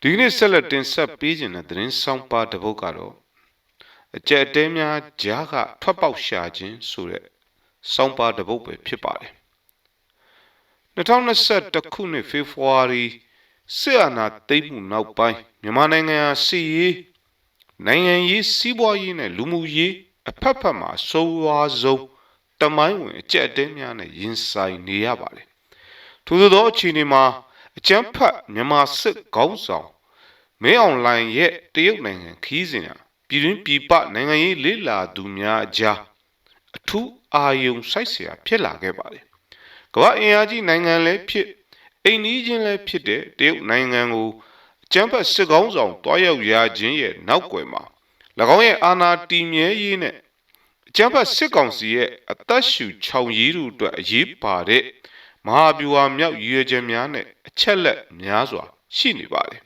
ဒီနေ့ဆက်လက်တင်ဆက်ပေးခြင်းတဲ့သတင်းဆောင်ပါတစ်ပုဒ်ကတော့အကြက်အတဲများကြားကထွက်ပေါက်ရှာခြင်းဆိုတဲ့ဆောင်ပါတစ်ပုဒ်ပဲဖြစ်ပါတယ်2021ခုနှစ်ဖေဖော်ဝါရီစစ်အာဏာသိမ်းမှုနောက်ပိုင်းမြန်မာနိုင်ငံဟာစစ်ရေးနိုင်ငံရေးစီးပွားရေးနဲ့လူမှုရေးအဖက်ဖက်မှာဆိုးဝါးဆုံးတမိုင်းဝင်အကြက်အတဲများနဲ့ရင်ဆိုင်နေရပါတယ်ထို့သောအခြေအနေမှာအကြမ်းဖက်မြန်မာစစ်ခေါင်းဆောင်မင်းအောင်လှိုင်ရဲ့တရုတ်နိုင်ငံခီးစဉ်ဟာပြည်တွင်းပြည်ပနိုင်ငံရေးလေ့လာသူများအကြားအထူးအာရုံစိုက်เสียဖြစ်လာခဲ့ပါတယ်။ကမ္ဘာအင်အားကြီးနိုင်ငံလည်းဖြစ်အိမ်နီးချင်းလည်းဖြစ်တဲ့တရုတ်နိုင်ငံကိုအကြမ်းဖက်စစ်ကောင်းဆောင်တွားရောက်ရခြင်းရဲ့နောက်ွယ်မှာ၎င်းရဲ့အာဏာတည်မြဲရေးနဲ့အကြမ်းဖက်စစ်ကောင်စီရဲ့အသက်ရှူချောင်ရည်တို့အတွက်အရေးပါတဲ့မဟာဗျူဟာမြောက်ရည်ရွယ်ချက်များနဲ့အချက်လက်များစွာရှိနေပါတယ်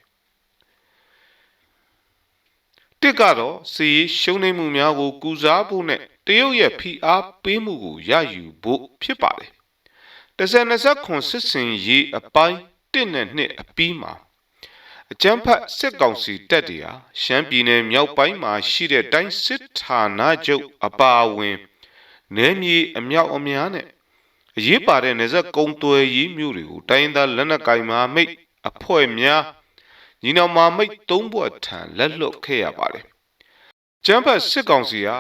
တစ်ကတော့စီရှုံးနေမှုများကိုကုစားဖို့နဲ့တရုတ်ရဲ့ဖိအားပေးမှုကိုရယူဖို့ဖြစ်ပါတယ်2029စစ်စင်ရေးအပိုင်း1နဲ့2အပြီးမှာအကြမ်းဖက်စစ်ကောင်စီတပ်တွေဟာရှမ်းပြည်နယ်မြောက်ပိုင်းမှာရှိတဲ့တိုင်းစစ်ဌာနချုပ်အပါအဝင်နယ်မြေအမြောက်အများနဲ့အရေးပါတဲ့နေဆက်ကုန်းသွယ်ရေးမျိုးတွေကိုတိုင်းသားလက်နက်ကိုင်မာမိတ်အဖွဲ့များညီနောင်မာမိတ်သုံးဘွက်ထံလက်လွတ်ခဲ့ရပါတယ်။ကျန်းဖတ်စစ်ကောင်စီဟာ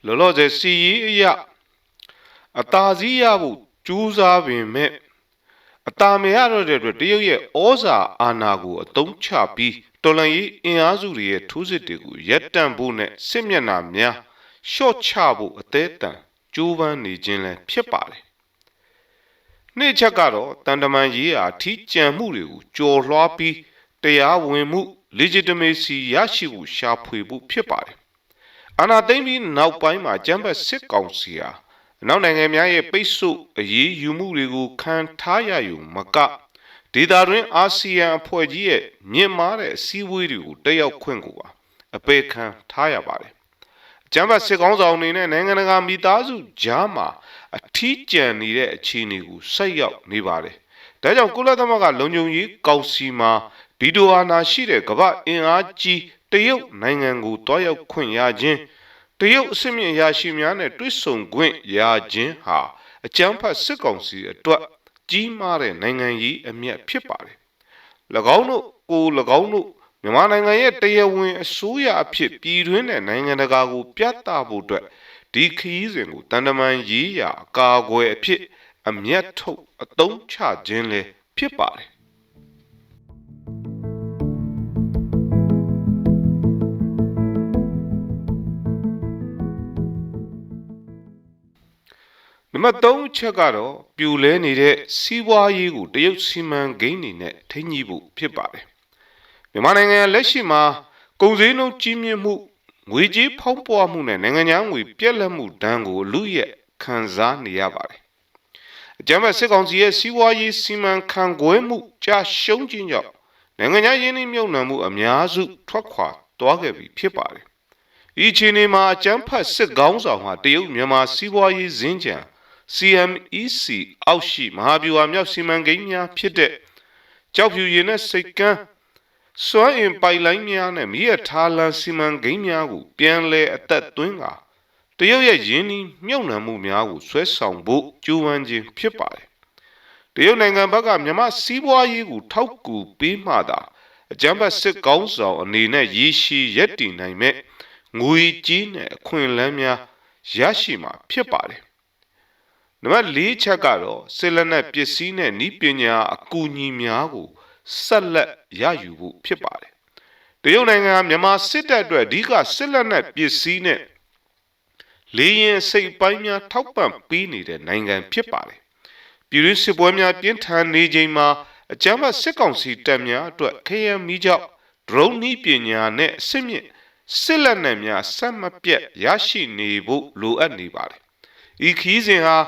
လောလောဆယ်စီရေးအရာအသာစီးရဖို့ကြိုးစားပေမဲ့အသာမရတော့တဲ့အတွက်တရုတ်ရဲ့ဩဇာအာဏာကိုအသုံးချပြီးတော်လှန်ရေးအင်အားစုတွေရဲ့ထိုးစစ်တွေကိုရပ်တန့်ဖို့နဲ့စစ်မျက်နှာများရှော့ချဖို့အသေးအံကြိုးပမ်းနေခြင်းလည်းဖြစ်ပါတယ်။နေ့ချက်ကတော့တန်တမန်ရေးရာထိကြံမှုတွေကိုကြော်လွှားပြီးတရားဝင်မှု legitimacy ရရှိဖို့ရှာဖွေဖို့ဖြစ်ပါတယ်။အာဏာသိမ်းပြီးနောက်ပိုင်းမှာကျန်းဖက်စစ်ကောင်စီဟာနောက်နိုင်ငံများရဲ့ပိတ်ဆို့အရေးယူမှုတွေကိုခံထားရယူမကဒေသတွင်းအာဆီယံအဖွဲ့ကြီးရဲ့မြင့်မားတဲ့အစည်းအဝေးတွေကိုတက်ရောက်ခွင့်ကိုပါအပေခံထားရပါတယ်။ကျန်းဖက်စစ်ကောင်ဆောင်အနေနဲ့နိုင်ငံတကာမိသားစုကြားမှာအထီးကျန်နေတဲ့အခြေအနေကိုဆက်ရောက်နေပါတယ်။ဒါကြောင့်ကုလသမဂ္ဂလုံခြုံရေးကောင်စီမှာဗီဒိုအာဏာရှိတဲ့ကမ္ဘာအင်အားကြီးတရုတ်နိုင်ငံကိုတွားရောက်ခွင့်ရခြင်းတရုတ်အစစ်မြင့်ရရှိများနဲ့တွစ်ဆုံခွင့်ရခြင်းဟာအကြမ်းဖက်စစ်ကောင်စီအတွက်ကြီးမားတဲ့နိုင်ငံရေးအမြတ်ဖြစ်ပါတယ်။၎င်းတို့မြန်မာနိုင်ငံရဲ့တရားဝင်အစိုးရအဖြစ်ပြည်တွင်းနဲ့နိုင်ငံတကာကိုပြသဖို့အတွက်ဒီခရီးစဉ်ကိုတန်တမန်ရေးရာအကာအကွယ်အဖြစ်အမျက်ထုတ်အသုံးချခြင်းလည်းဖြစ်ပါတယ်နံပါတ်3ချက်ကတော့ပြူလဲနေတဲ့စီးပွားရေးကိုတရုတ်စီမံကိန်းတွေနဲ့ထိန်းညှိဖို့ဖြစ်ပါတယ်မြန်မာနိုင်ငံလက်ရှိမှာကုန်စည်နှုန်းကြီးမြင့်မှုငွေကြေးဖောင်းပွားမှုနဲ့နိုင်ငံခြားငွေပြက်လက်မှုဒဏ်ကိုလူရဲ့ခံစားနေရပါတယ်အကြမ်းဖက်စစ်ကောင်စီရဲ့စီးပွားရေးစီမံခန့်ခွဲမှုကြာရှုံးခြင်းကြောင့်နိုင်ငံခြားရင်းနှီးမြှုပ်နှံမှုအများစုထွက်ခွာသွားခဲ့ပြီဖြစ်ပါတယ်ဒီအခြေအနေမှာအကြမ်းဖက်စစ်ကောင်ဆောင်ဟာတရုတ်မြန်မာစီးပွားရေးဇင်းကြံCMEC အောက်ရှိမဟာဗျူဟာမြောက်စီမံကိန်းများဖြစ်တဲ့ကြောက်ဖြူရည်နဲ့စိတ်ကမ်းစွမ်းအင်ပိုက်လိုင်းများနဲ့မြေထားလန်စီမံကိန်းများကိုပြန်လည်အသက်သွင်းကာတရုတ်ရဲ့ယင်းနှီးမြှုပ်နှံမှုများကိုဆွဲဆောင်ဖို့ကြိုးပမ်းခြင်းဖြစ်ပါတယ်။တရုတ်နိုင်ငံဘက်ကမြန်မာစီးပွားရေးကိုထောက်ကူပေးမှသာအကြမ်းဖက်စစ်ကောင်းဆောင်အနေနဲ့ရည်ရှိရပ်တည်နိုင်မဲ့ငွေကြေးနဲ့အခွင့်အလမ်းများရရှိမှာဖြစ်ပါတယ်။နံပါတ်4ချက်ကတော့စစ်လက်နက်ပစ္စည်းနဲ့ဤပညာအကူအညီများကိုဆက်လက်ရယူဖို့ဖြစ်ပါတယ်။တရုတ်နိုင်ငံမြန်မာစစ်တပ်အတွက်အဓိကစစ်လက်နက်ပစ္စည်းနဲ့လေရင်စိတ်ပိုင်းများထောက်ပံ့ပေးနေတဲ့နိုင်ငံဖြစ်ပါတယ်။ပြည်တွင်းစစ်ပွဲများပြင်းထန်နေချိန်မှာအကြမ်းဖက်စစ်ကောင်စီတပ်များအတွက်ခရမ်းမီးကြောက်ဒရုန်းဤပညာနဲ့အစစ်မြင့်စစ်လက်နက်များဆက်မပြတ်ရရှိနေဖို့လိုအပ်နေပါတယ်။ဤခီးစဉ်ဟာ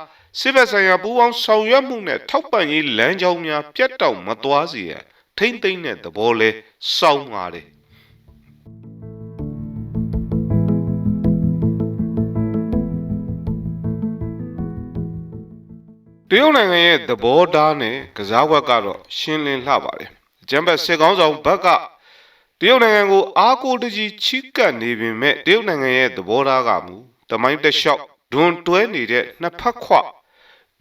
စစ်ဘက်ဆိုင်ရာပူးပေါင်းဆောင်ရွက်မှုနဲ့ထောက်ပံ့ရေးလမ်းကြောင်းများပြတ်တောက်မသွားစေရန်ထိမ့်သိမ့်တဲ့သဘောလဲစောင်းပါတယ်တရုတ်နိုင်ငံရဲ့သဘောထားနဲ့ကစားကွက်ကတော့ရှင်းလင်းလှပါတယ်အကြမ်းဖက်စစ်ကောင်းဆောင်ဘက်က တရုတ်နိုင်ငံကိုအားကိုးတကြီးချီးကပ်နေပေမဲ့တရုတ်နိုင်ငံရဲ့သဘောထားကမူတမိုင်းတလျှောက်ဒွန်တွဲနေတဲ့နှစ်ဖက်ခွ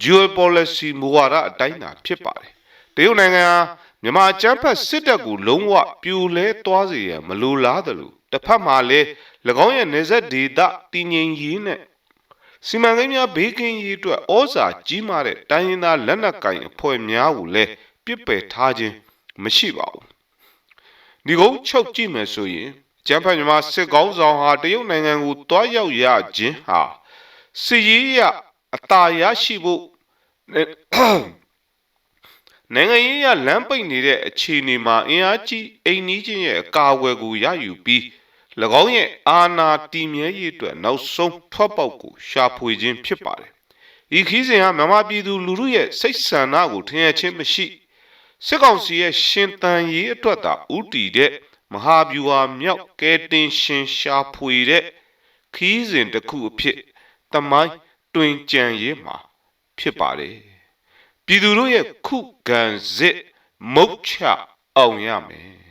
geopolicy မူဝါဒအတိုင်းသာဖြစ်ပါတယ်တရုတ်နိုင်ငံဟာမြန်မာအကြမ်းဖက်စစ်တပ်ကိုလုံးဝပြိုလဲသွားစေရန်မလိုလားသလိုတစ်ဖက်မှာလည်း၎င်းရဲ့နေဆက်ဒေသတည်ငြိမ်ရေးနဲ့စီမံကိန်းများဘေးကင်းရေးအတွက်ဩဇာကြီးမားတဲ့တိုင်းရင်းသားလက်နက်ကိုင်အဖွဲ့များကိုလည်းပြစ်ပယ်ထားခြင်းမရှိပါဘူးဒီကုန်းချုပ်ကြည့်မယ်ဆိုရင်ကျန်းဖတ်မြန်မာစစ်ကောင်းဆောင်ဟာတရုတ်နိုင်ငံကိုတွားရောက်ရခြင်းဟာစစ်ရေးရအသာရရှိဖို့နိုင်ငံရေးရလမ်းပိတ်နေတဲ့အခြေအနေမှာအင်အားကြီးအိမ်နီးချင်းရဲ့အကာအကွယ်ကိုရယူပြီး၎င်းရဲ့အာဏာတည်မြဲရေးအတွက်နောက်ဆုံးထွက်ပေါက်ကိုရှာဖွေခြင်းဖြစ်ပါတယ်။ဒီခီးစဉ်ဟာမြန်မာပြည်သူလူထုရဲ့စိတ်ဆန္ဒကိုထင်ရခြင်းမရှိစစ်ကောင်စီရဲ့ရှင်သန်ရေးအတွက်သာဥတီတဲ့မဟာဗျူဟာမြောက်ကဲတင်ရှင်ရှာဖွေတဲ့ခီးစဉ်တစ်ခုအဖြစ်တမိုင်းတွင်ကြံရေးမှာဖြစ်ပါတယ်။ပြည်သူတို့ရဲ့ခုခံစစ်မုတ်ချအောင်ရမယ်